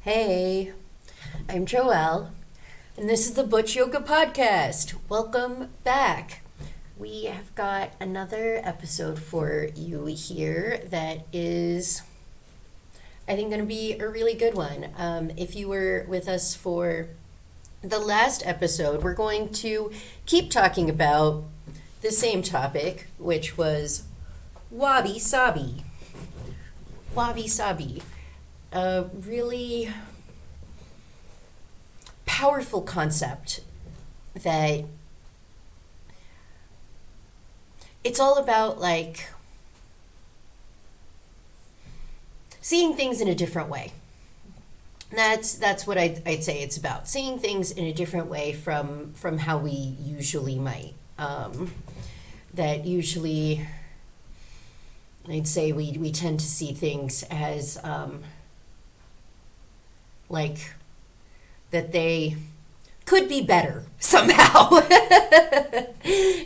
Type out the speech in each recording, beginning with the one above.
Hey, I'm Joelle, and this is the Butch Yoga Podcast. Welcome back. We have got another episode for you here that is, I think, going to be a really good one. If you were with us for the last episode, we're going to keep talking about the same topic, which was Wabi Sabi. Wabi Sabi. A really powerful concept that it's all about like seeing things in a different way. That's what I'd say it's about. Seeing things in a different way from how we usually might. That usually I'd say we tend to see things as like that they could be better somehow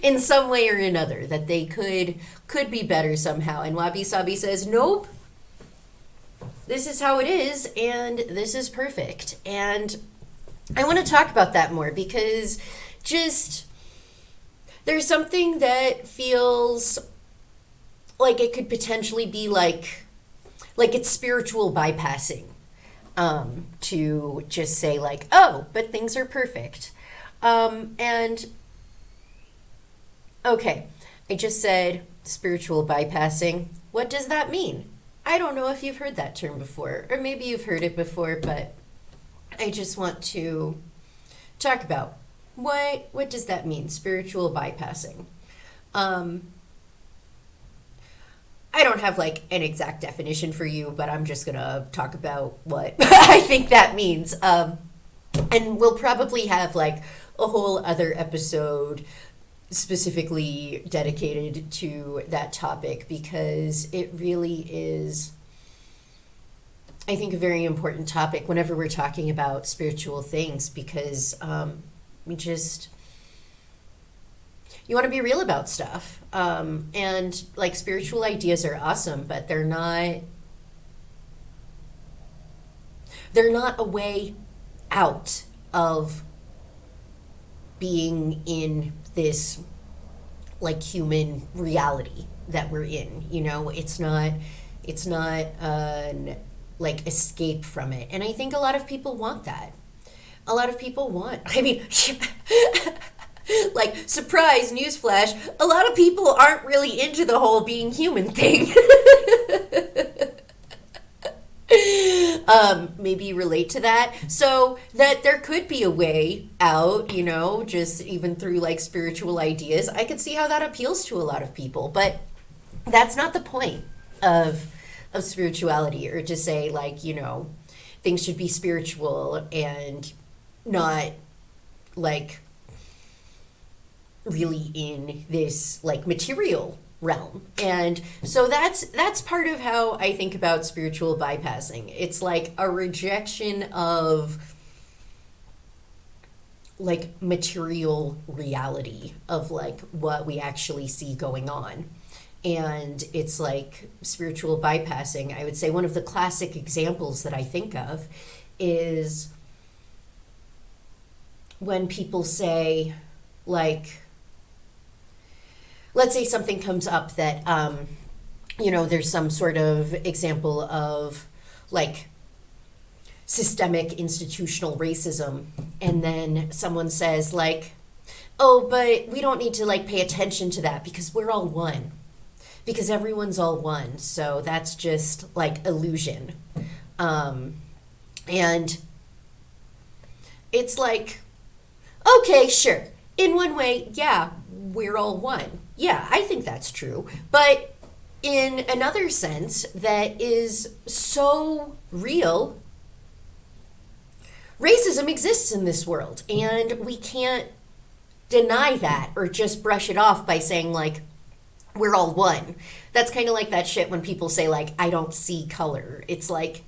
in some way or another, that they could be better somehow. And Wabi Sabi says, nope, this is how it is and this is perfect. And I want to talk about that more because just there's something that feels like it could potentially be like it's spiritual bypassing, to just say like, oh, but things are perfect. And okay, I just said spiritual bypassing. What does that mean? I don't know if you've heard that term before, or maybe you've heard it before, but I just want to talk about what does that mean, spiritual bypassing? I don't have like an exact definition for you, but I'm just gonna talk about what I think that means. And we'll probably have like a whole other episode specifically dedicated to that topic because it really is, I think, a very important topic whenever we're talking about spiritual things because we just you want to be real about stuff. And like spiritual ideas are awesome, but they're not a way out of being in this like human reality that we're in. You know, it's not an like escape from it. And I think a lot of people want that. A lot of people want, I mean, like, surprise, newsflash, a lot of people aren't really into the whole being human thing. Maybe you relate to that. So that there could be a way out, you know, just even through like spiritual ideas. I could see how that appeals to a lot of people, but that's not the point of spirituality, or to say like, you know, things should be spiritual and not like really in this like material realm. And so that's part of how I think about spiritual bypassing. It's like a rejection of like material reality of like what we actually see going on. And it's like spiritual bypassing. I would say one of the classic examples that I think of is when people say like, let's say something comes up that, you know, there's some sort of example of like systemic institutional racism. And then someone says like, oh, but we don't need to like pay attention to that because we're all one. Because everyone's all one. So that's just like illusion. And it's like, okay, sure. In one way, yeah, we're all one. Yeah, I think that's true. But in another sense that is so real, racism exists in this world. And we can't deny that or just brush it off by saying like, we're all one. That's kind of like that shit when people say like, I don't see color. It's like,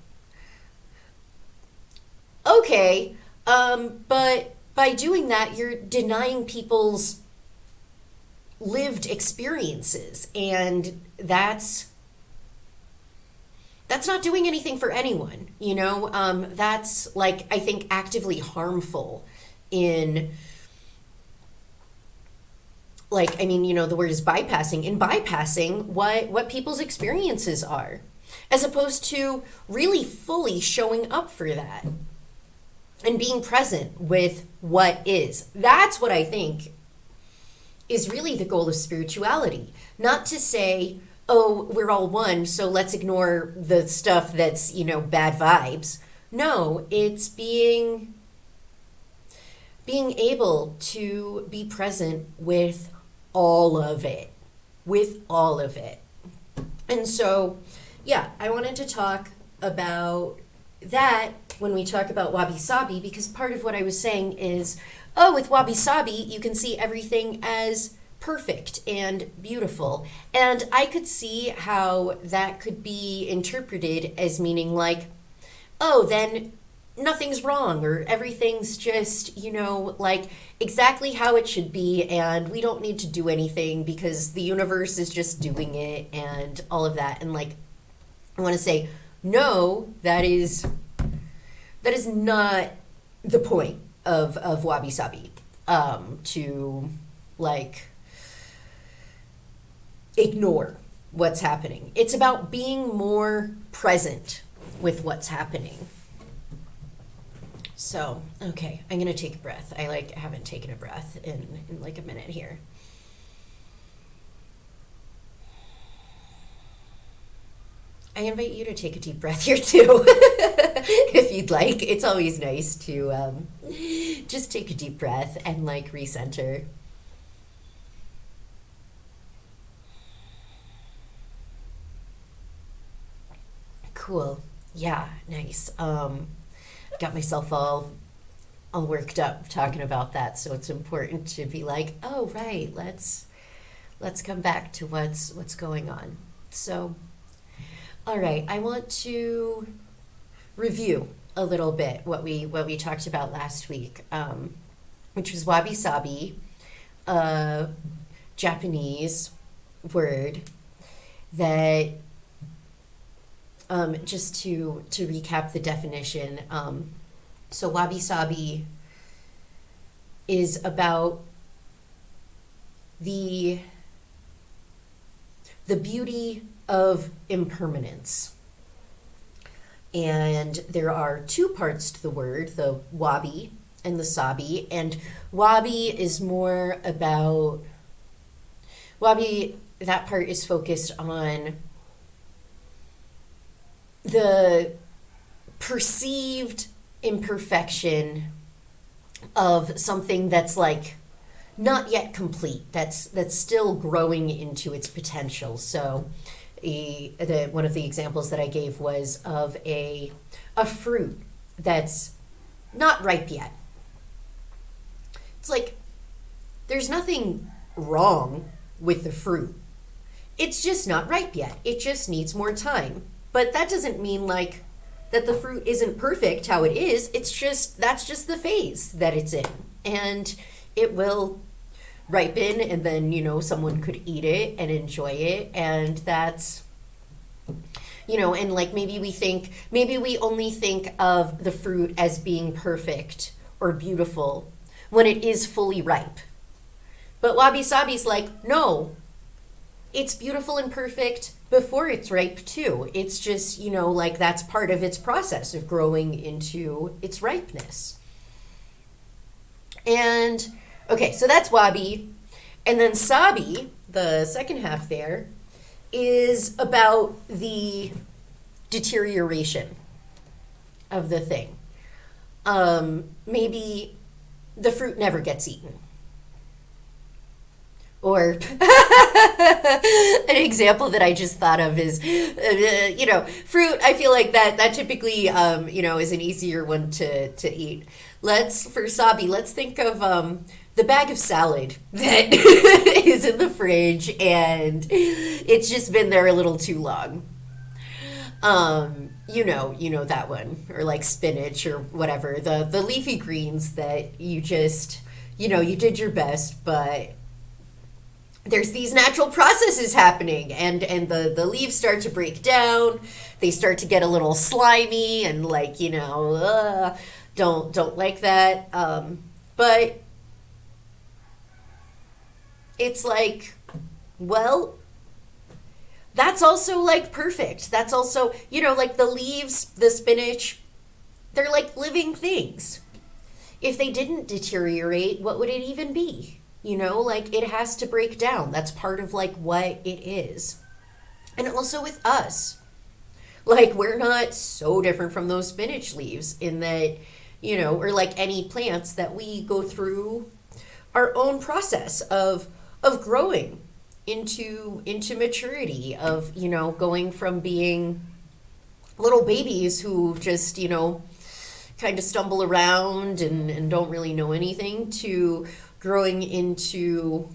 okay, but by doing that, you're denying people's lived experiences, and that's that's not doing anything for anyone, you know? That's like, I think, actively harmful in, like, I mean, you know, the word is bypassing, in bypassing what people's experiences are, as opposed to really fully showing up for that and being present with what is. That's what I think is really the goal of spirituality. Not to say, oh, we're all one, so let's ignore the stuff that's, you know, bad vibes. No, it's being able to be present with all of it. With all of it. And so, yeah, I wanted to talk about that when we talk about Wabi Sabi, because part of what I was saying is, oh, with Wabi Sabi, you can see everything as perfect and beautiful. And I could see how that could be interpreted as meaning like, oh, then nothing's wrong, or everything's just, you know, like exactly how it should be, and we don't need to do anything because the universe is just doing it and all of that. And like, I want to say, no, that is not the point of Wabi Sabi, to like ignore what's happening. It's about being more present with what's happening. So, okay, I'm gonna take a breath. I like haven't taken a breath in like a minute here. I invite you to take a deep breath here too, if you'd like. It's always nice to just take a deep breath and like recenter. Cool. Yeah, nice. Got myself all worked up talking about that, so it's important to be like, oh right, let's come back to what's going on. So, all right, I want to review a little bit what we talked about last week, which was wabi sabi, a Japanese word that, just to recap the definition, so wabi sabi is about the beauty of impermanence. And there are two parts to the word, the wabi and the sabi. And wabi is more about, wabi, that part is focused on the perceived imperfection of something that's like not yet complete, that's still growing into its potential. So one of the examples that I gave was of a fruit that's not ripe yet. It's like there's nothing wrong with the fruit. It's just not ripe yet. It just needs more time. But that doesn't mean like that the fruit isn't perfect how it is. It's just, that's just the phase that it's in. And it will ripen, and then, you know, someone could eat it and enjoy it. And that's, you know, and like maybe we only think of the fruit as being perfect or beautiful when it is fully ripe. But wabi sabi's like, no, it's beautiful and perfect before it's ripe too. It's just, you know, like that's part of its process of growing into its ripeness. And okay, so that's wabi. And then sabi, the second half there, is about the deterioration of the thing. Maybe the fruit never gets eaten. Or an example that I just thought of is, you know, fruit. I feel like that typically, you know, is an easier one to eat. For sabi, let's think of the bag of salad that is in the fridge and it's just been there a little too long. You know that one, or like spinach or whatever, the leafy greens that you just, you know, you did your best, but there's these natural processes happening, and the leaves start to break down. They start to get a little slimy and like, don't like that. But it's like, well, that's also like perfect. That's also, like the leaves, the spinach, they're like living things. If they didn't deteriorate, what would it even be? Like it has to break down. That's part of like what it is. And also with us, like we're not so different from those spinach leaves in that, or like any plants, that we go through our own process of growing into maturity, of going from being little babies who just kind of stumble around and don't really know anything, to growing into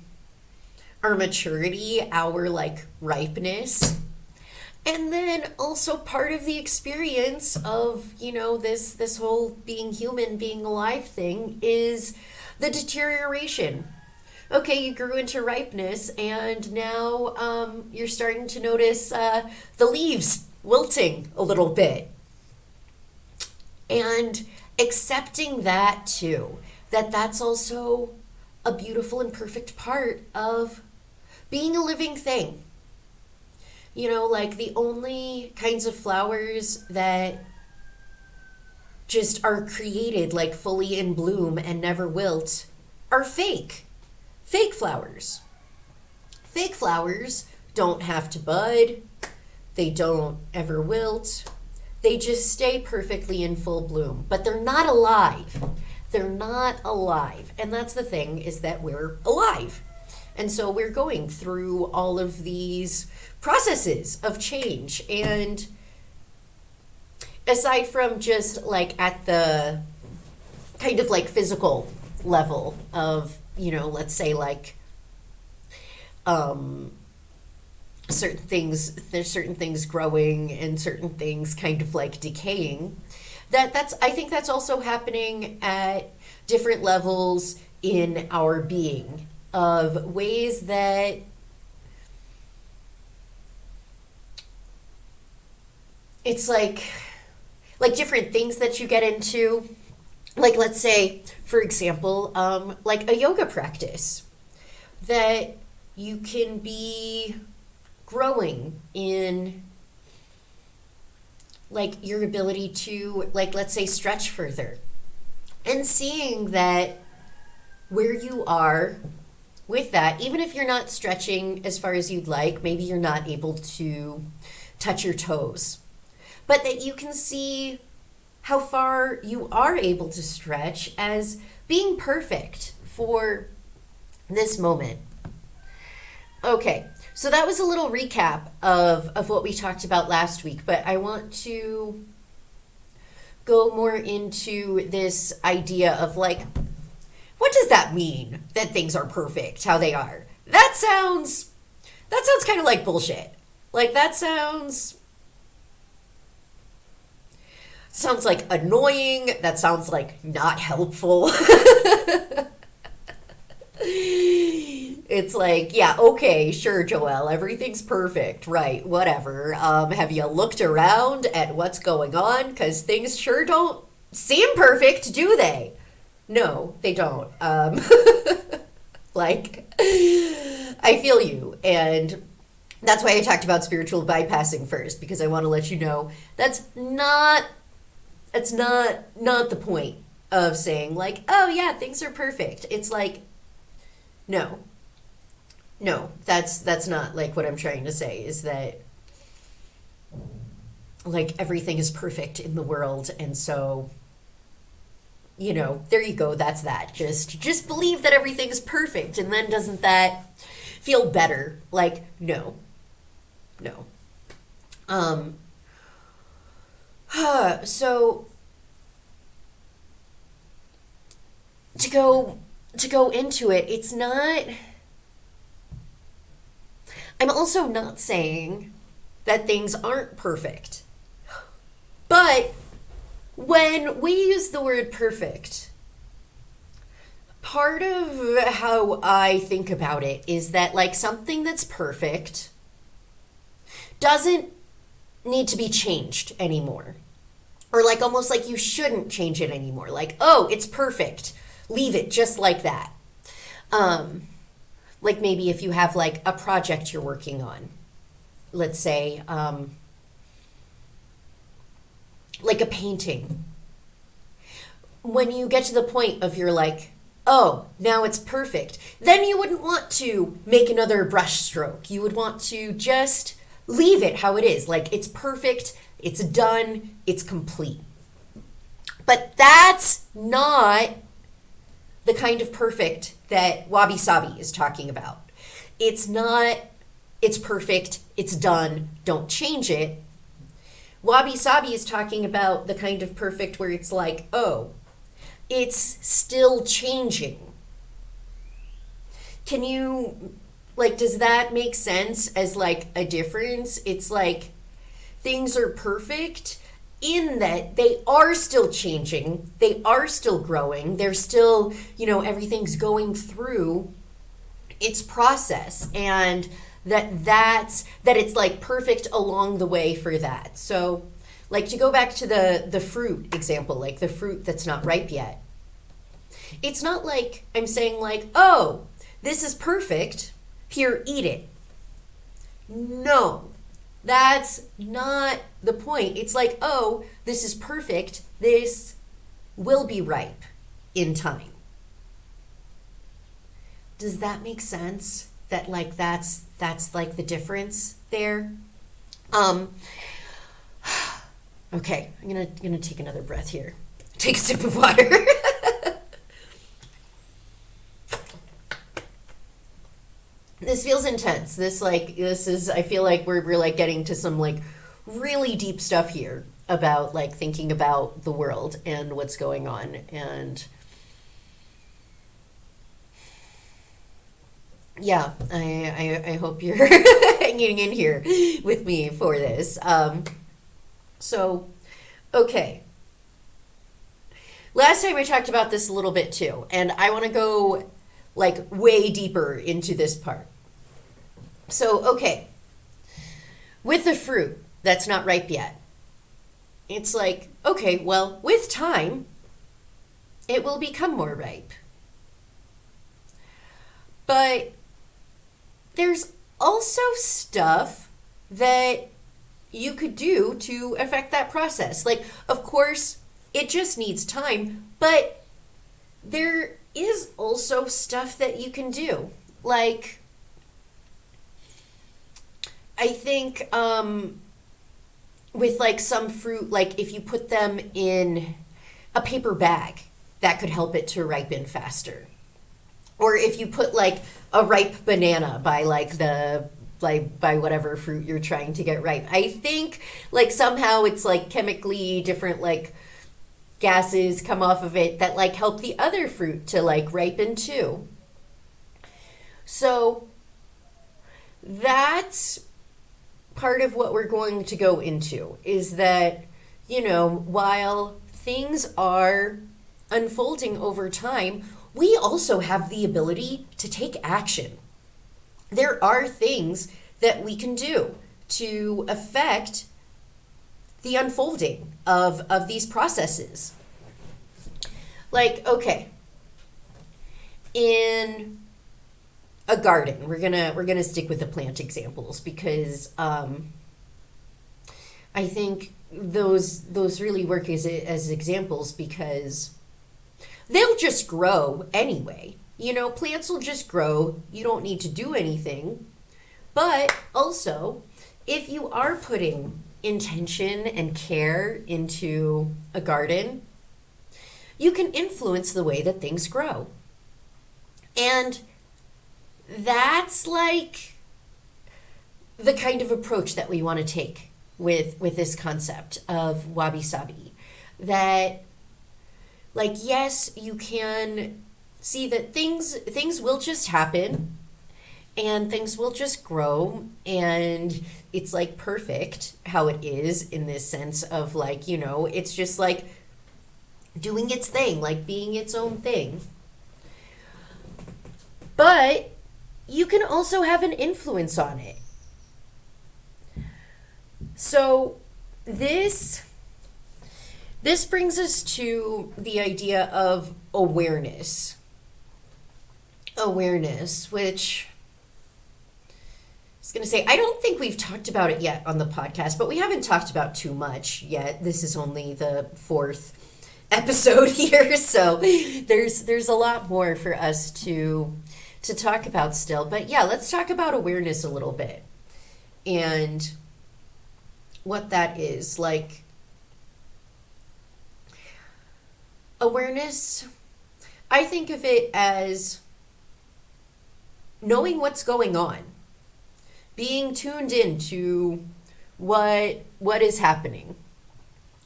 our maturity, our like ripeness. And then also part of the experience of, this whole being human, being alive thing is the deterioration. Okay, you grew into ripeness, and now you're starting to notice the leaves wilting a little bit. And accepting that too, that's also a beautiful and perfect part of being a living thing. Like the only kinds of flowers that just are created like fully in bloom and never wilt are fake. Fake flowers. Fake flowers don't have to bud. They don't ever wilt. They just stay perfectly in full bloom. But they're not alive. They're not alive. And that's the thing, is that we're alive. And so we're going through all of these processes of change. And aside from just like at the kind of like physical level of, let's say like certain things, there's certain things growing and certain things kind of like decaying. I think that's also happening at different levels in our being, of ways that it's like different things that you get into. Like let's say, for example, like a yoga practice, that you can be growing in like your ability to, like, let's say, stretch further, and seeing that where you are with that, even if you're not stretching as far as you'd like, maybe you're not able to touch your toes, but that you can see how far you are able to stretch as being perfect for this moment. Okay, so that was a little recap of what we talked about last week, but I want to go more into this idea of like, what does that mean that things are perfect how they are? That sounds kind of like bullshit. Like that sounds like annoying. That sounds like not helpful. It's like, yeah, okay, sure, Joelle, everything's perfect, right, whatever. Have you looked around at what's going on? Because things sure don't seem perfect, do they? No, they don't. Like, I feel you. And that's why I talked about spiritual bypassing first, because I want to let you know that's not the point of saying like, oh yeah, things are perfect. It's like, no. No, that's not like what I'm trying to say, is that like everything is perfect in the world, and so there you go, that's that. Just believe that everything is perfect, and then doesn't that feel better? Like, no. No. Um so to go into it, it's not, I'm also not saying that things aren't perfect. But when we use the word perfect, Part of how I think about it is that, like, something that's perfect doesn't need to be changed anymore. Or, like, almost like you shouldn't change it anymore. Like, oh, it's perfect. Leave it just like that. Um, like, maybe if you have, like, a project you're working on, let's say, like a painting. When you get to the point of you're like, oh, now it's perfect, then you wouldn't want to make another brush stroke. You would want to just leave it how it is. Like, it's perfect, it's done, it's complete. But that's not the kind of perfect that Wabi Sabi is talking about. It's not, it's perfect, it's done, don't change it. Wabi Sabi is talking about the kind of perfect where it's like, oh, it's still changing. Can you, like, does that make sense as like a difference? It's like things are perfect in that they are still changing, they are still growing, they're still, everything's going through its process, and that it's like perfect along the way for that. So, like, to go back to the fruit example, like the fruit that's not ripe yet, it's not like I'm saying, like, oh, this is perfect, here, eat it. No, that's not the point. It's like, oh, this is perfect, this will be ripe in time. Does that make sense? That, like, that's like the difference there. Um, okay, I'm gonna take another breath here. Take a sip of water. This feels intense. I feel like we're like getting to some like really deep stuff here about like thinking about the world and what's going on. And yeah, I hope you're hanging in here with me for this. So, okay. Last time I talked about this a little bit too, and I want to go like way deeper into this part. So, okay, with the fruit that's not ripe yet, it's like, okay, well, with time, it will become more ripe. But there's also stuff that you could do to affect that process. Like, of course, it just needs time, but there is also stuff that you can do. Like, I think with like some fruit, like if you put them in a paper bag, that could help it to ripen faster. Or if you put like a ripe banana by like by whatever fruit you're trying to get ripe. I think like somehow it's like chemically different like gases come off of it that like help the other fruit to like ripen too. So that's part of what we're going to go into, is that, while things are unfolding over time, we also have the ability to take action. There are things that we can do to affect the unfolding of these processes. Like, okay, in a garden, we're gonna stick with the plant examples because I think those really work as examples because they'll just grow anyway. Plants will just grow. You don't need to do anything. But also, if you are putting intention and care into a garden, you can influence the way that things grow. And that's like the kind of approach that we want to take with this concept of Wabi Sabi. That, like, yes, you can see that things will just happen and things will just grow, and it's like perfect how it is in this sense of like, it's just like doing its thing, like being its own thing. but you can also have an influence on it. So this this brings us to the idea of awareness. Awareness, which I was going to say, I don't think we've talked about it yet on the podcast, but we haven't talked about too much yet. This is only the fourth episode here, so there's a lot more for us to talk about still. But yeah, let's talk about awareness a little bit and what that is. Like, awareness, I think of it as knowing what's going on, being tuned in to what is happening.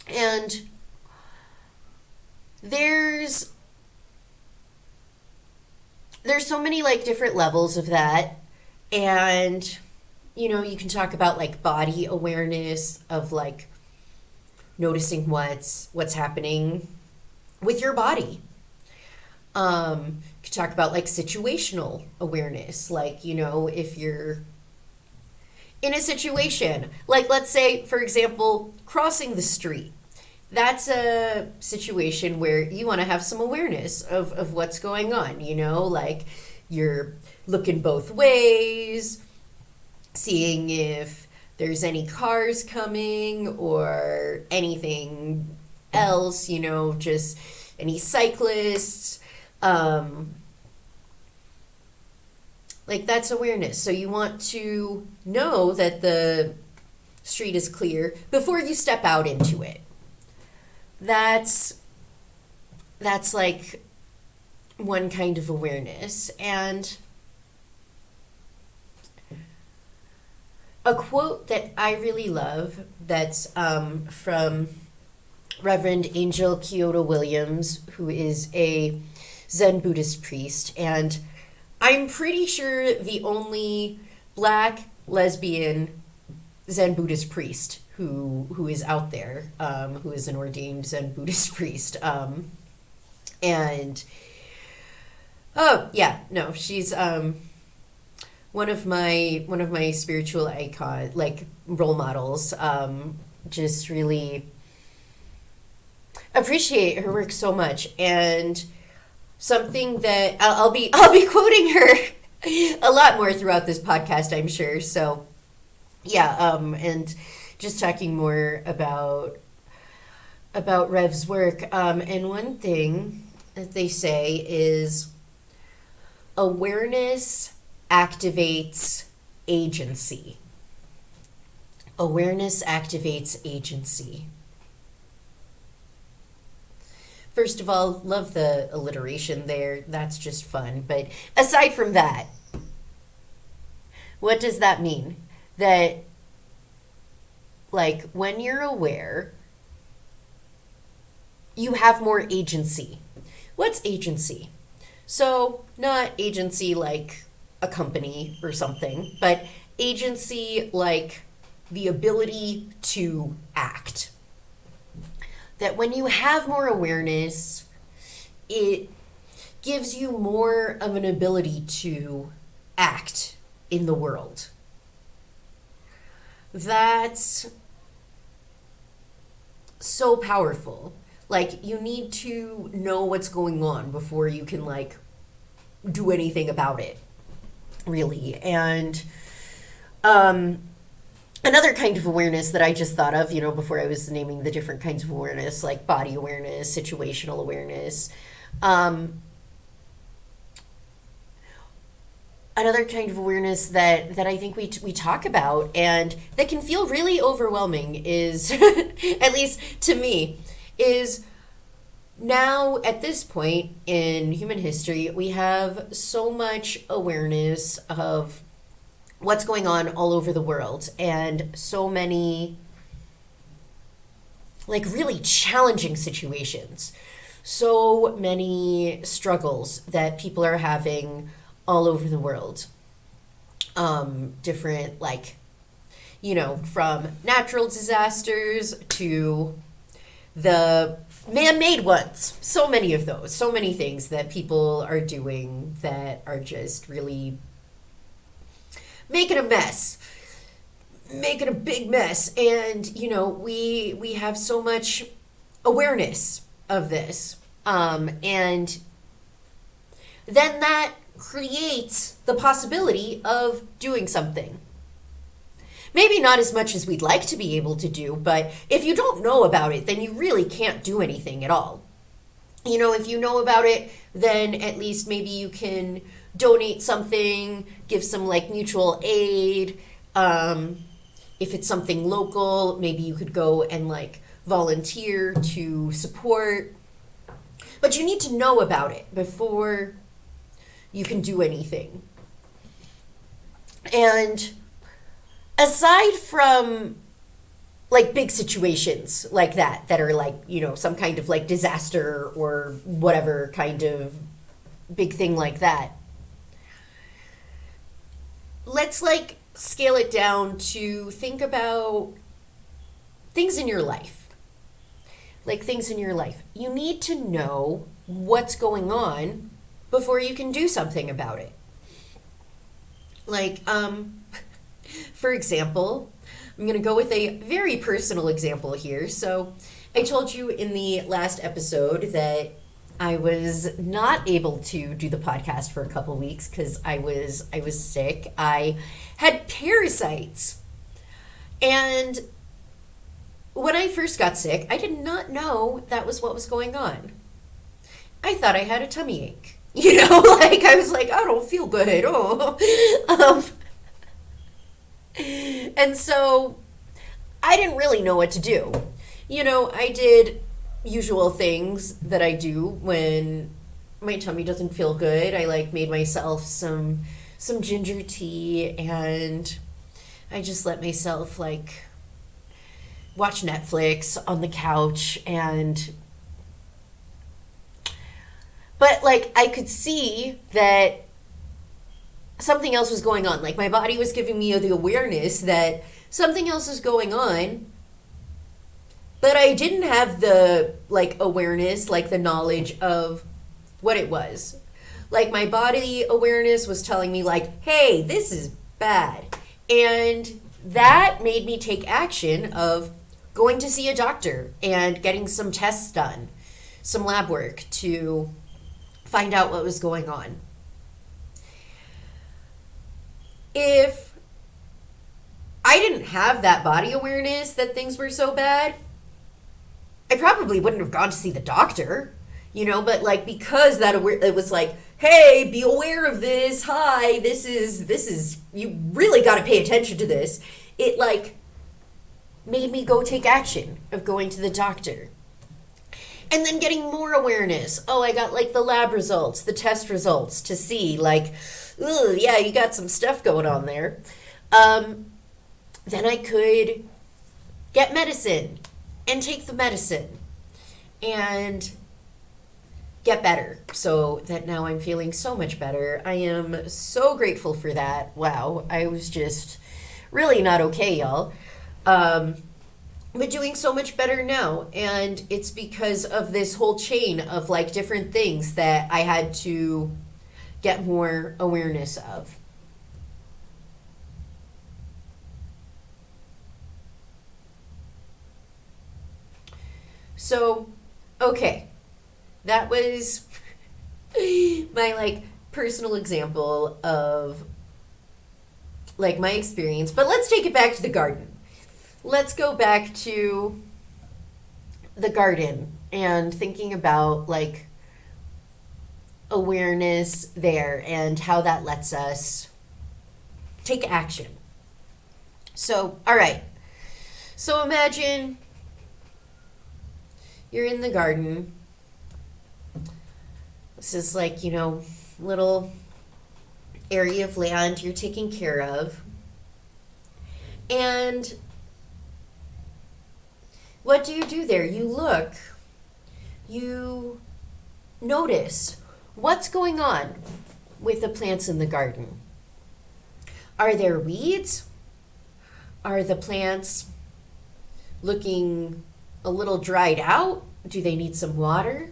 And there's so many like different levels of that. And you can talk about like body awareness of like noticing what's happening with your body. You could talk about like situational awareness, like if you're in a situation, like let's say, for example, crossing the street. That's a situation where you want to have some awareness of what's going on, like you're looking both ways, seeing if there's any cars coming or anything else, just any cyclists. Like that's awareness. So you want to know that the street is clear before you step out into it. That's like one kind of awareness. And a quote that I really love that's from Reverend Angel Kyoto Williams, who is a Zen Buddhist priest, and I'm pretty sure the only black lesbian Zen Buddhist priest who is out there, who is an ordained Zen Buddhist priest. And oh yeah, no, she's one of my spiritual icon, like role models. Just really appreciate her work so much, and something that I'll be quoting her a lot more throughout this podcast, I'm sure. So yeah, and just talking more about Rev's work. And one thing that they say is awareness activates agency. Awareness activates agency. First of all, love the alliteration there. That's just fun. But aside from that, what does that mean? That, like, when you're aware, you have more agency. What's agency? So, not agency like a company or something, but agency like the ability to act. That when you have more awareness, it gives you more of an ability to act in the world. That's so powerful. Like, you need to know what's going on before you can, like, do anything about it, really. And another kind of awareness that I just thought of, before I was naming the different kinds of awareness, like body awareness, situational awareness. Another kind of awareness that I think we talk about and that can feel really overwhelming is, at least to me, is now at this point in human history, we have so much awareness of what's going on all over the world, and so many like really challenging situations, so many struggles that people are having all over the world. Different, like, from natural disasters to the man-made ones. So many of those. So many things that people are doing that are just really making a mess. Making a big mess. And, we have so much awareness of this. And then that creates the possibility of doing something. Maybe not as much as we'd like to be able to do, but if you don't know about it, then you really can't do anything at all. If you know about it, then at least maybe you can donate something, give some like mutual aid. If it's something local, maybe you could go and like volunteer to support. But you need to know about it before you can do anything. And aside from like big situations like that are like, some kind of like disaster or whatever kind of big thing like that, let's like scale it down to think about things in your life. Like things in your life. You need to know what's going on before you can do something about it. Like, for example, I'm going to go with a very personal example here. So I told you in the last episode that I was not able to do the podcast for a couple weeks because I was sick. I had parasites. And when I first got sick, I did not know that was what was going on. I thought I had a tummy ache. Like I was like, I don't feel good. And so I didn't really know what to do. I did usual things that I do when my tummy doesn't feel good. I like made myself some ginger tea, and I just let myself like watch Netflix on the couch. But like I could see that something else was going on. Like my body was giving me the awareness that something else is going on, but I didn't have the like awareness, like the knowledge of what it was. Like my body awareness was telling me like, hey, this is bad. And that made me take action of going to see a doctor and getting some tests done, some lab work to find out what was going on. If I didn't have that body awareness that things were so bad, I probably wouldn't have gone to see the doctor, but like because it was like, hey, be aware of this. Hi, this is you really got to pay attention to this. It like made me go take action of going to the doctor. And then getting more awareness. Oh, I got like the lab results, the test results to see like, ooh, yeah, you got some stuff going on there. Then I could get medicine and take the medicine and get better. So that now I'm feeling so much better. I am so grateful for that. Wow, I was just really not okay, y'all. But doing so much better now. And it's because of this whole chain of like different things that I had to get more awareness of. So, okay, that was my like personal example of like my experience. But let's take it back to the garden. Let's go back to the garden and thinking about like awareness there and how that lets us take action. So, all right. So imagine you're in the garden. This is like, little area of land you're taking care of. And what do you do there? You look, you notice what's going on with the plants in the garden. Are there weeds? Are the plants looking a little dried out? Do they need some water?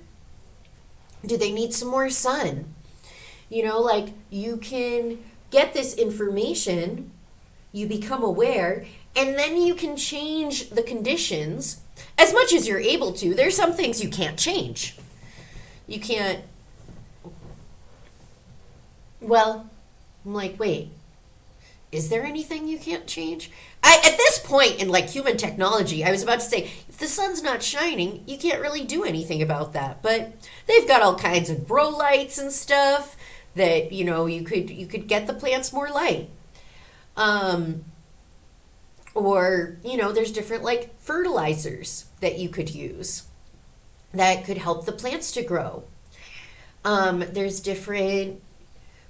Do they need some more sun? Like you can get this information, you become aware, and then you can change the conditions as much as you're able to. There's some things you can't change. You can't, well, I'm like, wait, is there anything you can't change? At this point in like human technology, I was about to say, if the sun's not shining, you can't really do anything about that. But they've got all kinds of grow lights and stuff that you could get the plants more light. Or there's different like fertilizers that you could use that could help the plants to grow. There's different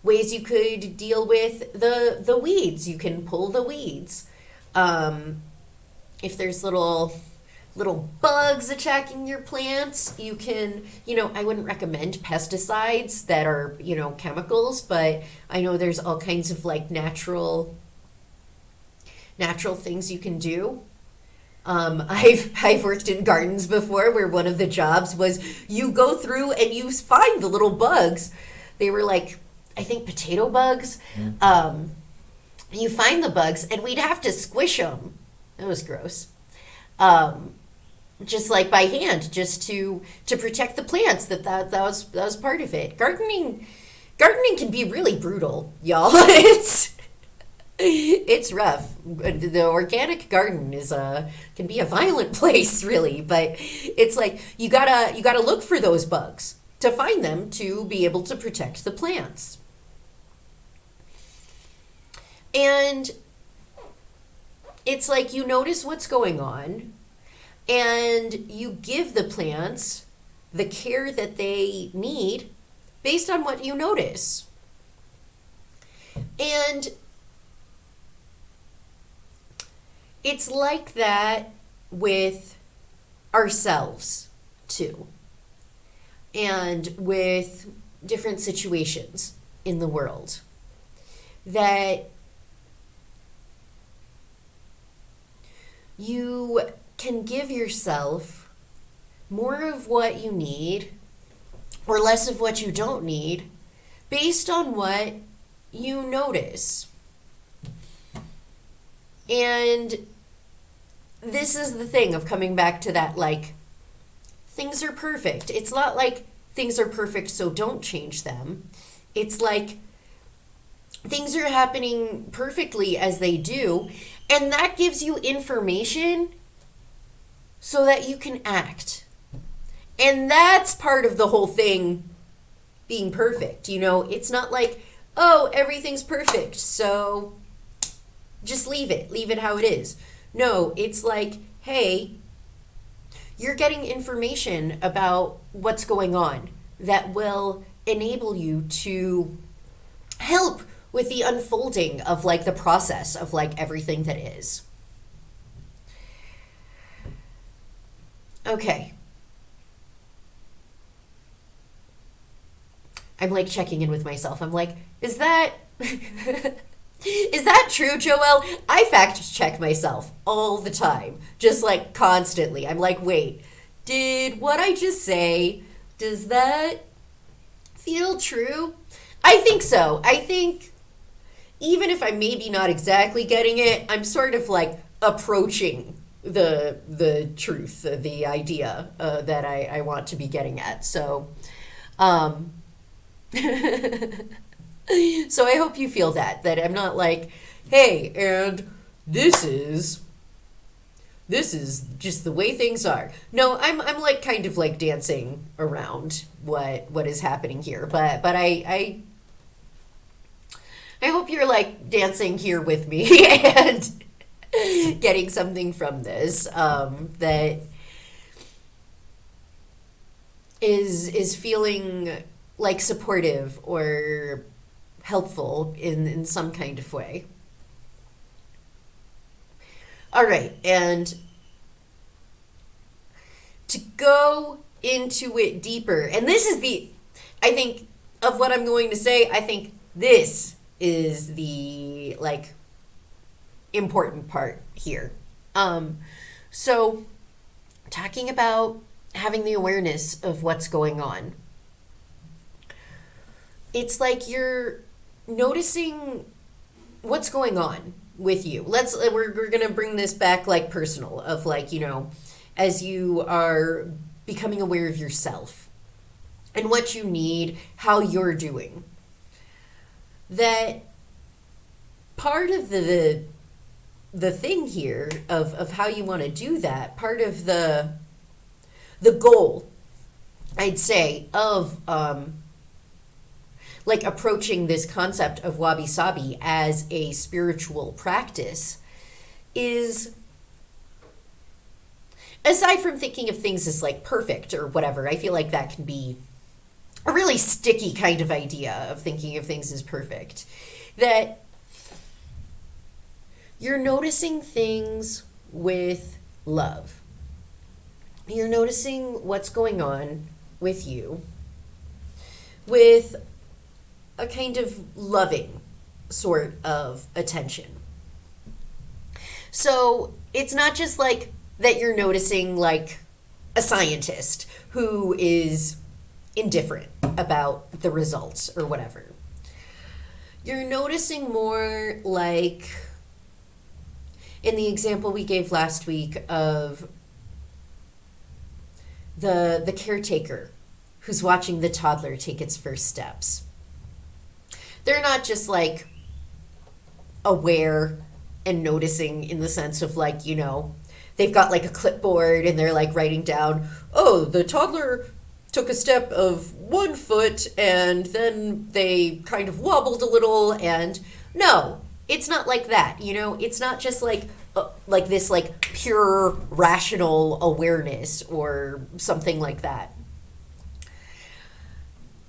ways you could deal with the weeds. You can pull the weeds. If there's little bugs attacking your plants, you can, I wouldn't recommend pesticides that are, chemicals, but I know there's all kinds of like natural things you can do. I've worked in gardens before where one of the jobs was you go through and you find the little bugs. They were like, I think potato bugs. You find the bugs and we'd have to squish them. That was gross. Just like by hand, just to protect the plants. That was part of it. Gardening can be really brutal, y'all. It's rough. The organic garden can be a violent place, really. But it's like you gotta look for those bugs to find them to be able to protect the plants. And it's like you notice what's going on and you give the plants the care that they need based on what you notice. And it's like that with ourselves too, and with different situations in the world, that you can give yourself more of what you need or less of what you don't need based on what you notice. And this is the thing of coming back to that, like, things are perfect. It's not like things are perfect, so don't change them. It's like things are happening perfectly as they do, and that gives you information so that you can act. And that's part of the whole thing being perfect. It's not like, oh, everything's perfect, so just leave it how it is. No, it's like, hey, you're getting information about what's going on that will enable you to help with the unfolding of like the process of like everything that is. Okay. I'm like checking in with myself. I'm like, is that is that true, Joelle? I fact check myself all the time, just like constantly. I'm like, wait, did what I just say, does that feel true? I think so. I think even if I'm maybe not exactly getting it, I'm sort of like approaching the truth, the idea that I want to be getting at. So, so I hope you feel that I'm not like, hey, and this is just the way things are. No, I'm like kind of like dancing around what is happening here, but I hope you're like dancing here with me and getting something from this that is feeling like supportive or helpful in some kind of way. All right, and to go into it deeper, and this is I think, of what I'm going to say, I think this is the like important part here. So talking about having the awareness of what's going on. It's like you're noticing what's going on with you. We're going to bring this back like personal of like, as you are becoming aware of yourself and what you need, how you're doing. That part of the thing here of how you want to do that, part of the goal, I'd say, of like approaching this concept of Wabi Sabi as a spiritual practice is, aside from thinking of things as like perfect or whatever, I feel like that can be a really sticky kind of idea of thinking of things as perfect. That you're noticing things with love. You're noticing what's going on with you with a kind of loving sort of attention. So it's not just like that you're noticing like a scientist who is indifferent about the results or whatever. You're noticing more like in the example we gave last week of the caretaker who's watching the toddler take its first steps. They're not just like aware and noticing in the sense of like, they've got like a clipboard and they're like writing down, oh, the toddler took a step of 1 foot and then they kind of wobbled a little. And no, it's not like that. It's not just like this like pure rational awareness or something like that.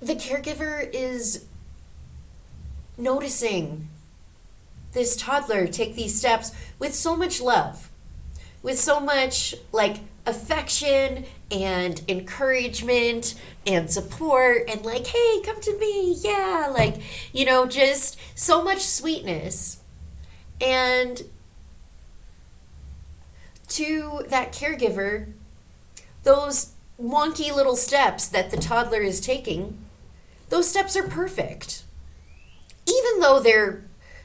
The caregiver is noticing this toddler take these steps with so much love, with so much like affection and encouragement and support and like, hey, come to me, yeah, like, just so much sweetness. And to that caregiver, those wonky little steps that the toddler is taking, those steps are perfect. Even though they're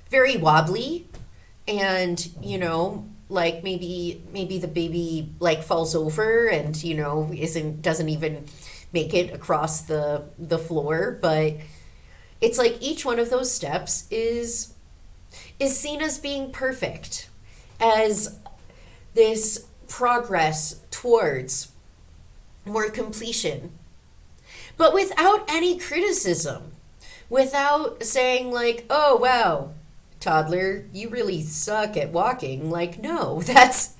very wobbly and, like maybe the baby like falls over and, doesn't even make it across the floor, but it's like each one of those steps is seen as being perfect, as this progress towards more completion, but without any criticism. Without saying like, oh, wow, toddler, you really suck at walking. Like, no, that's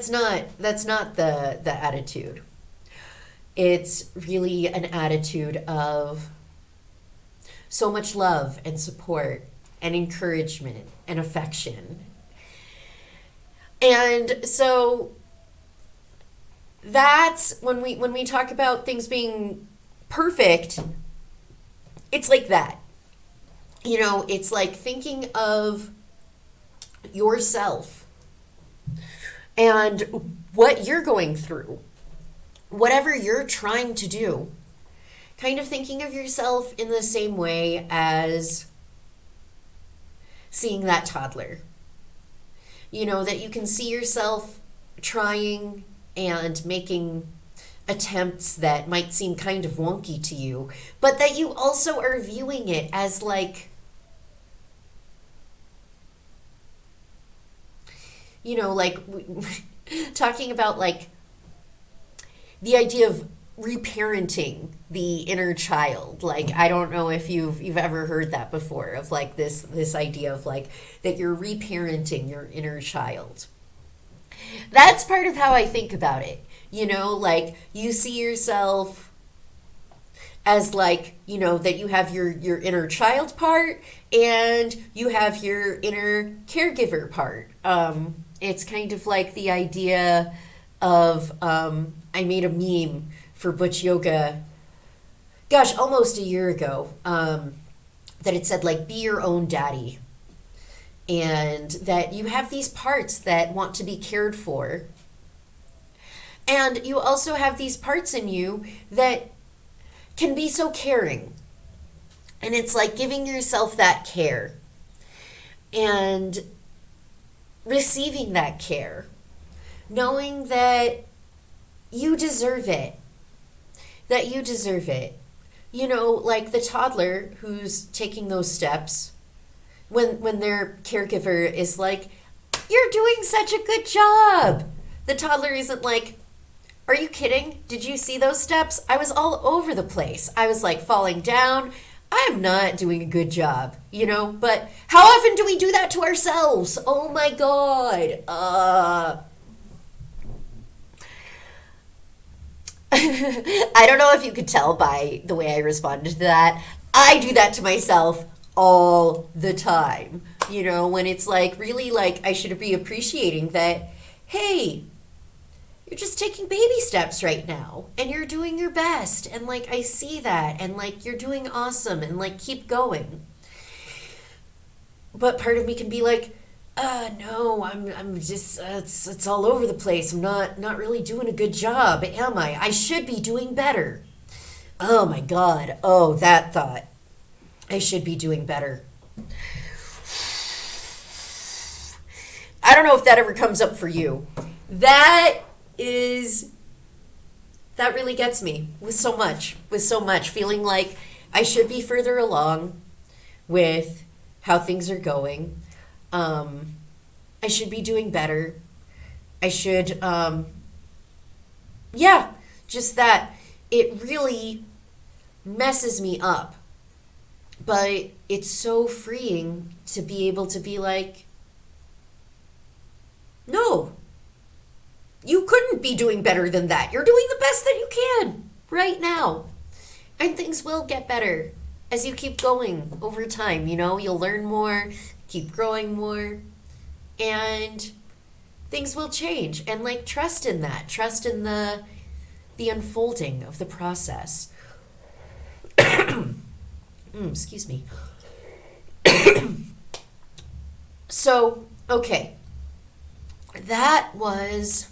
not the attitude. It's really an attitude of so much love and support and encouragement and affection. And so that's when we talk about things being perfect, it's like that. It's like thinking of yourself and what you're going through, whatever you're trying to do, kind of thinking of yourself in the same way as seeing that toddler. That you can see yourself trying and making attempts that might seem kind of wonky to you, but that you also are viewing it as like, like talking about like the idea of reparenting the inner child. Like, I don't know if you've ever heard that before, of like this idea of like that you're reparenting your inner child. That's part of how I think about it. Like you see yourself as like, that you have your inner child part and you have your inner caregiver part. It's kind of like the idea of, I made a meme for Butch Yoga, gosh, almost a year ago, that it said like, be your own daddy. And that you have these parts that want to be cared for, And you also have these parts in you that can be so caring. And it's like giving yourself that care and receiving that care, knowing that you deserve it, that you deserve it. You know, like the toddler who's taking those steps when their caregiver is like, "You're doing such a good job." The toddler isn't like, "Are you kidding? Did you see those steps? I was all over the place. I was like falling down. I'm not doing a good job, you know?" But how often do we do that to ourselves? Oh my God. I don't know if you could tell by the way I responded to that. I do that to myself all the time. You know, when it's like really like I should be appreciating that, hey, you're just taking baby steps right now and you're doing your best. And like I see that and like you're doing awesome and like keep going. But part of me can be like, no, I'm just it's all over the place. I'm not really doing a good job, am I? I should be doing better. Oh my God. Oh, that thought. I should be doing better. I don't know if that ever comes up for you. That is that really gets me with so much feeling like I should be further along with how things are going. I should be doing better. I should, yeah, just that it really messes me up. But it's so freeing to be able to be like, no, you couldn't be doing better than that. You're doing the best that you can right now. And things will get better as you keep going over time. You know, you'll learn more, keep growing more, and things will change. And like trust in that. Trust in the unfolding of the process. Excuse me. So, okay. That was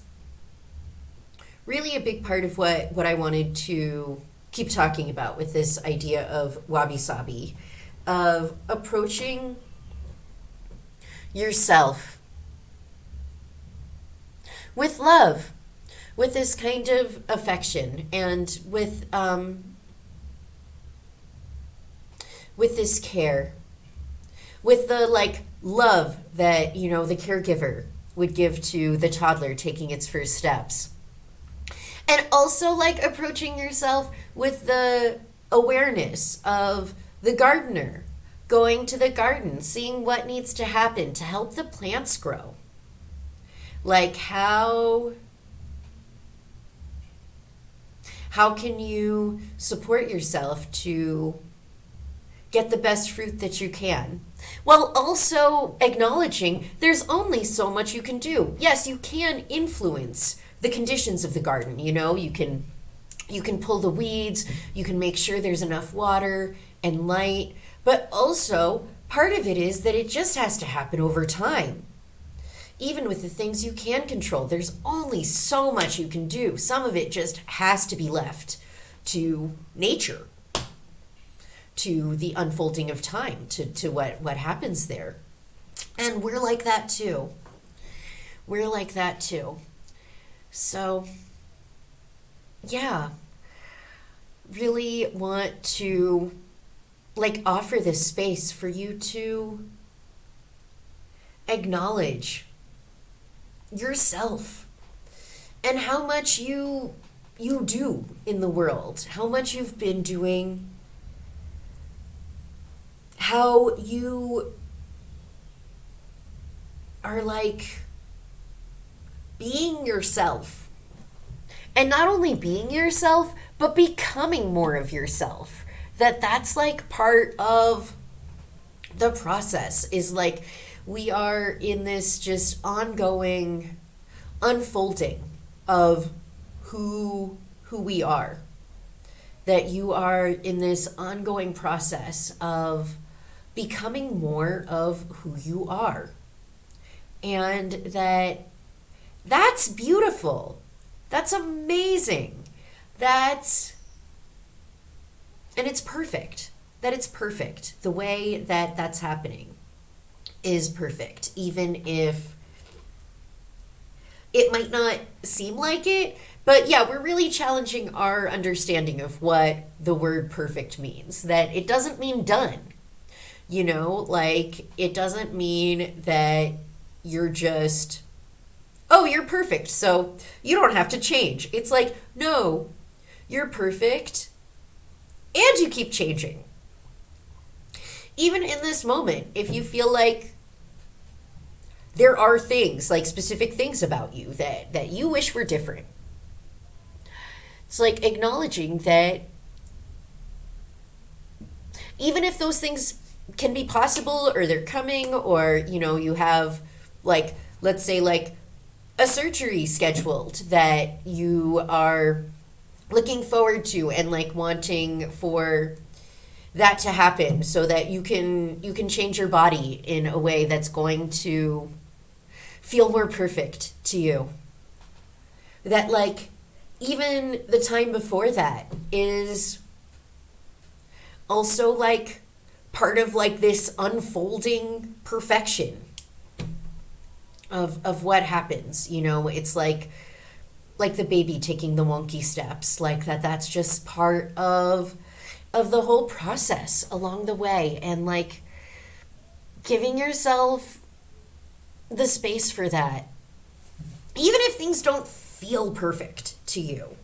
really a big part of what I wanted to keep talking about with this idea of Wabi Sabi, of approaching yourself with love, with this kind of affection, and with this care, with the like love that, you know, the caregiver would give to the toddler taking its first steps. And also like approaching yourself with the awareness of the gardener, going to the garden, seeing what needs to happen to help the plants grow. Like how can you support yourself to get the best fruit that you can, while also acknowledging there's only so much you can do. Yes, you can influence the conditions of the garden. You know, you can pull the weeds, you can make sure there's enough water and light, but also part of it is that it just has to happen over time. Even with the things you can control, there's only so much you can do. Some of it just has to be left to nature, to the unfolding of time, to what happens there. And we're like that too. We're like that too. So, yeah, really want to like offer this space for you to acknowledge yourself and how much you do in the world, how much you've been doing, how you are like being yourself. And not only being yourself, but becoming more of yourself. That's like part of the process, is like we are in this just ongoing unfolding of who we are. That you are in this ongoing process of becoming more of who you are. And that's beautiful. That's amazing. That's, and it's perfect. That it's perfect. The way that that's happening is perfect, even if it might not seem like it. But yeah, we're really challenging our understanding of what the word perfect means. That it doesn't mean done. You know, like it doesn't mean that you're just, oh, you're perfect, so you don't have to change. It's like, no, you're perfect and you keep changing. Even in this moment, if you feel like there are things, like specific things about you that you wish were different, it's like acknowledging that even if those things can be possible or they're coming, or you have, like, let's say, like a surgery scheduled that you are looking forward to and like wanting for that to happen so that you can change your body in a way that's going to feel more perfect to you. That, like, even the time before that is also like part of like this unfolding perfection of what happens. It's like the baby taking the wonky steps, like that's just part of the whole process along the way, and like giving yourself the space for that, even if things don't feel perfect to you.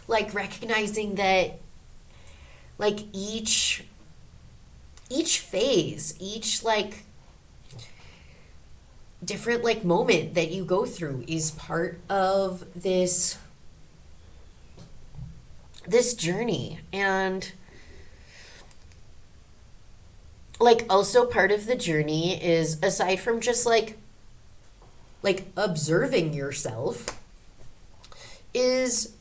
Like recognizing that, like, each phase, each like different like moment that you go through is part of this journey. And like also part of the journey is, aside from just like observing yourself, is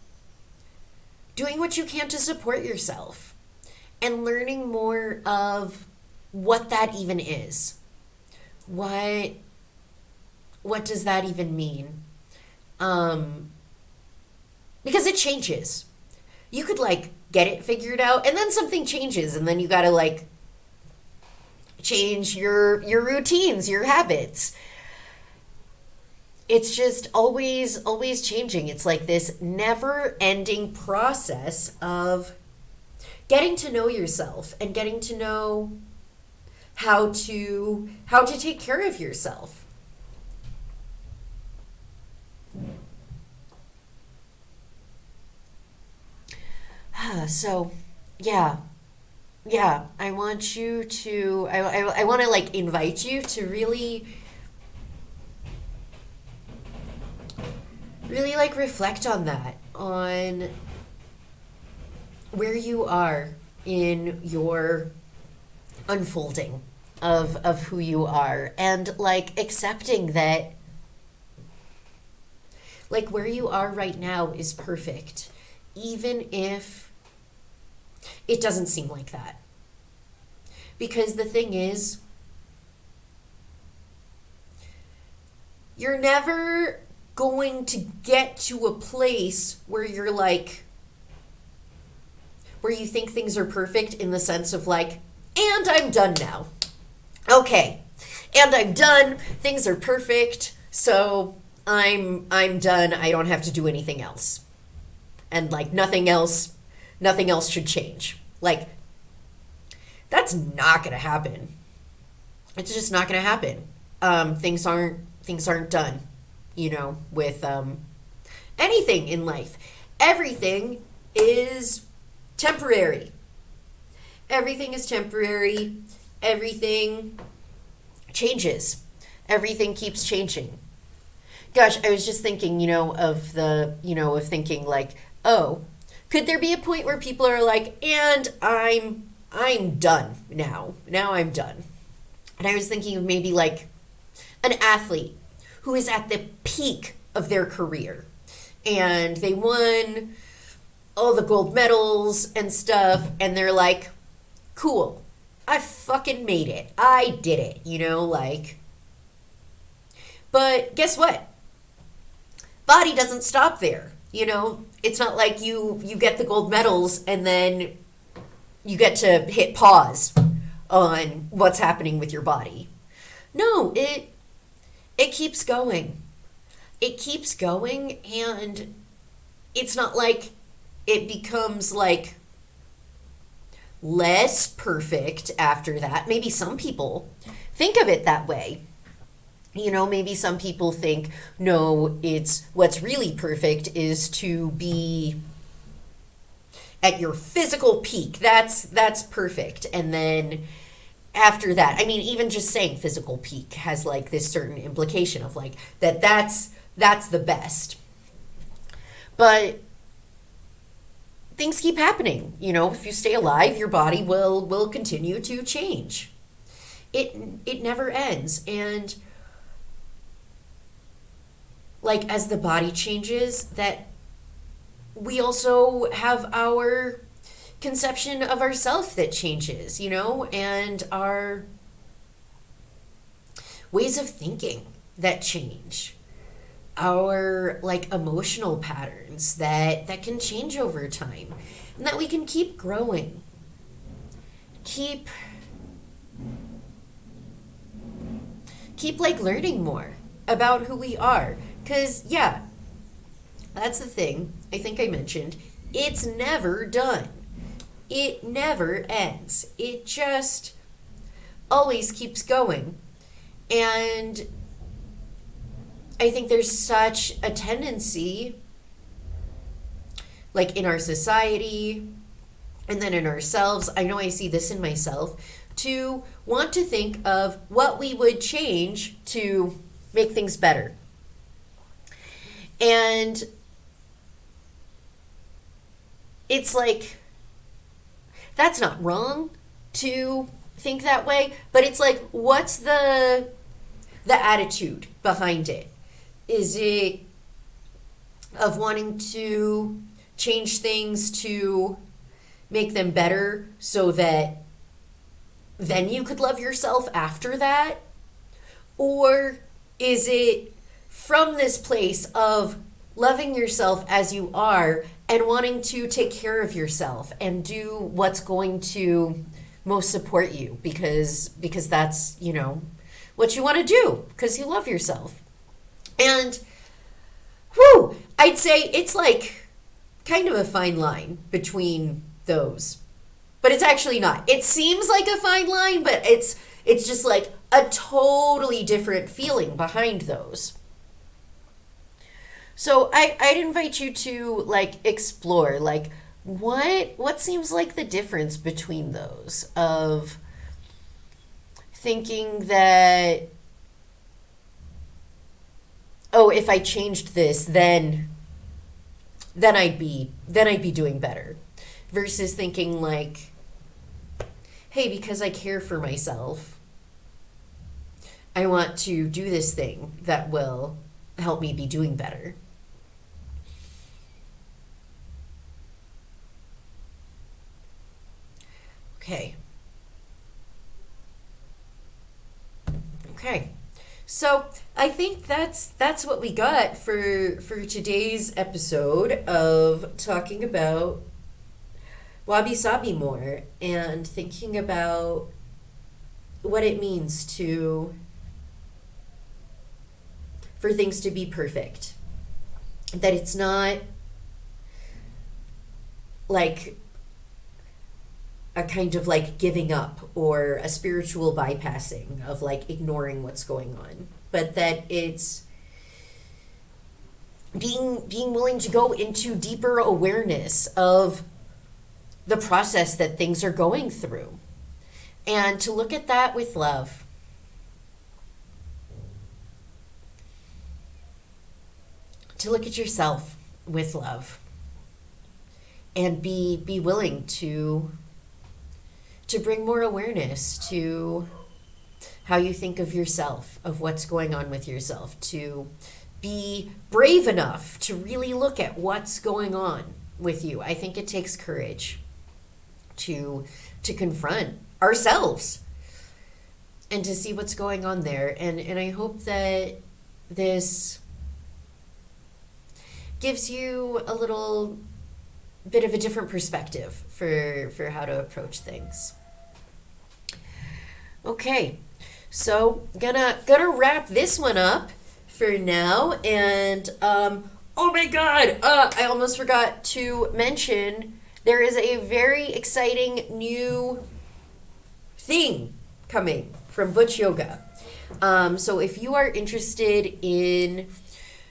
doing what you can to support yourself and learning more of what that even is. What does that even mean? Because it changes. You could like get it figured out and then something changes, and then you got to like change your routines, your habits. It's just always changing. It's like this never-ending process of getting to know yourself and getting to know how to take care of yourself. So, yeah. Yeah, I want you to I want to like invite you to really like reflect on that, on where you are in your unfolding of who you are, and like accepting that like where you are right now is perfect, even if it doesn't seem like that. Because the thing is, you're never going to get to a place where you're like, where you think things are perfect in the sense of like, and I'm done now. Okay. And I'm done. Things are perfect. So I'm done. I don't have to do anything else. And like nothing else should change. Like, that's not gonna happen. It's just not gonna happen. Things aren't done, with anything in life. Everything is temporary. Everything is temporary. Everything changes. Everything keeps changing. Gosh, I was just thinking, of thinking like, oh, could there be a point where people are like, and I'm done now. Now I'm done. And I was thinking of maybe like an athlete who is at the peak of their career, and they won all the gold medals and stuff, and they're like, cool, I fucking made it. I did it, like. But guess what? body doesn't stop there. You know, it's not like you get the gold medals and then you get to hit pause on what's happening with your body. No, it keeps going. It keeps going, and it's not like it becomes like less perfect after that. Maybe some people think of it that way. You know, maybe some people think, no, it's what's really perfect is to be at your physical peak. That's perfect. And then after that, I mean, even just saying physical peak has like this certain implication of like that's the best. But things keep happening. You know, if you stay alive, your body will continue to change. It never ends. And like as the body changes, that we also have our conception of ourself that changes, you know, and our ways of thinking that change, our like emotional patterns that can change over time, and that we can keep growing, keep like learning more about who we are. Because yeah, that's the thing I think I mentioned, it's never done. It never ends. It just always keeps going. And I think there's such a tendency, like in our society and then in ourselves, I know I see this in myself, to want to think of what we would change to make things better. And it's like, that's not wrong to think that way, but it's like, what's the attitude behind it? Is it of wanting to change things to make them better so that then you could love yourself after that? Or is it from this place of loving yourself as you are and wanting to take care of yourself and do what's going to most support you because that's, you know, what you want to do because you love yourself? And whew, I'd say it's like kind of a fine line between those. But it's actually not. It seems like a fine line, but it's just like a totally different feeling behind those. So I'd invite you to like explore like what seems like the difference between those of thinking that, oh, if I changed this, then I'd be doing better, versus thinking like, hey, because I care for myself, I want to do this thing that will help me be doing better. Okay. Okay. So I think that's what we got for today's episode of talking about Wabi Sabi more and thinking about what it means for things to be perfect. That it's not like a kind of like giving up or a spiritual bypassing of like ignoring what's going on, but that it's being willing to go into deeper awareness of the process that things are going through and to look at that with love. To look at yourself with love and be willing to bring more awareness to how you think of yourself, of what's going on with yourself, to be brave enough to really look at what's going on with you. I think it takes courage to confront ourselves and to see what's going on there. And I hope that this gives you a little bit of a different perspective for how to approach things. Okay, so gonna wrap this one up for now, and oh my God, I almost forgot to mention there is a very exciting new thing coming from Butch Yoga. So if you are interested in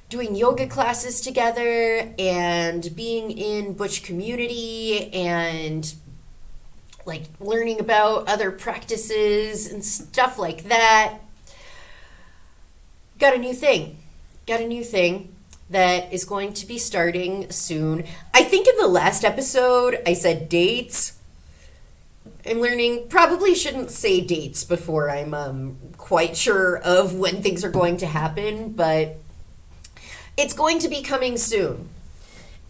doing yoga classes together and being in Butch community and like learning about other practices and stuff like that, got a new thing. Got a new thing that is going to be starting soon. I think in the last episode I said dates. I'm learning, probably shouldn't say dates before I'm quite sure of when things are going to happen, but it's going to be coming soon.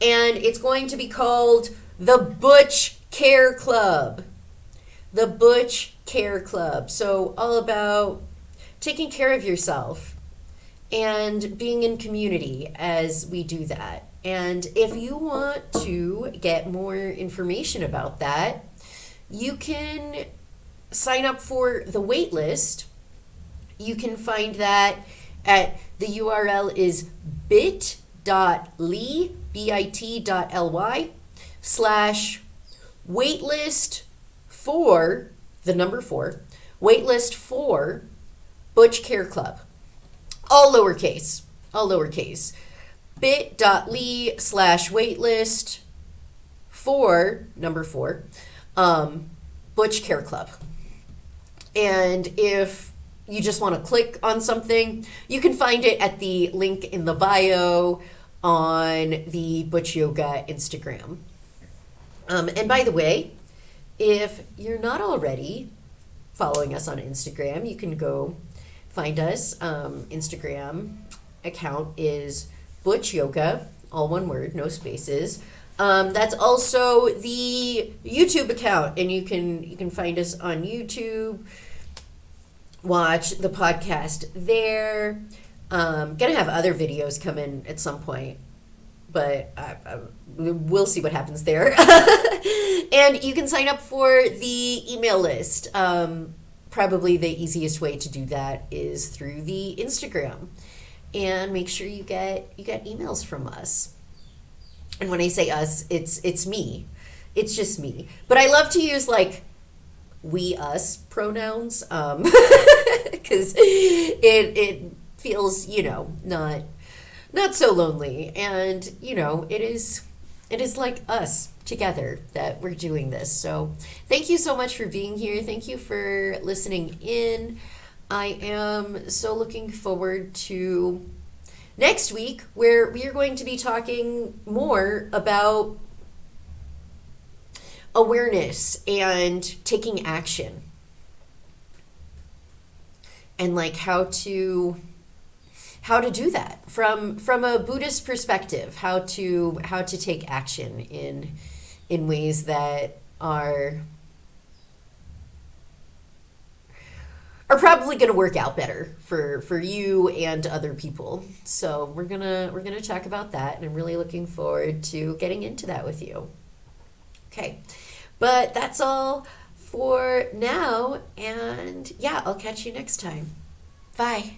And it's going to be called the Butch Care Club. The Butch Care Club. So, all about taking care of yourself and being in community as we do that. And if you want to get more information about that, you can sign up for the wait list. You can find that at the URL is bit.ly, bit.ly /waitlist for, the number 4, waitlist for Butch Care Club. All lowercase, all lowercase. bit.ly /waitlist for, number 4, Butch Care Club. And if you just want to click on something, you can find it at the link in the bio on the Butch Yoga Instagram. And by the way, if you're not already following us on Instagram, you can go find us. Instagram account is Butch Yoga, all one word, no spaces. That's also the YouTube account, and you can find us on YouTube. Watch the podcast there. Gonna have other videos come in at some point, but we'll see what happens there. And you can sign up for the email list. Probably the easiest way to do that is through the Instagram, and make sure you get emails from us. And when I say us, it's me. It's just me. But I love to use like we us pronouns because it feels, not so lonely, and it is like us together that we're doing this. So thank you so much for being here. Thank you for listening in. I am so looking forward to next week, where we are going to be talking more about awareness and taking action, and like how to do that from a Buddhist perspective, how to take action in ways that are probably going to work out better for you and other people. So we're gonna talk about that, and I'm really looking forward to getting into that with you. Okay, but that's all for now, and yeah, I'll catch you next time. Bye.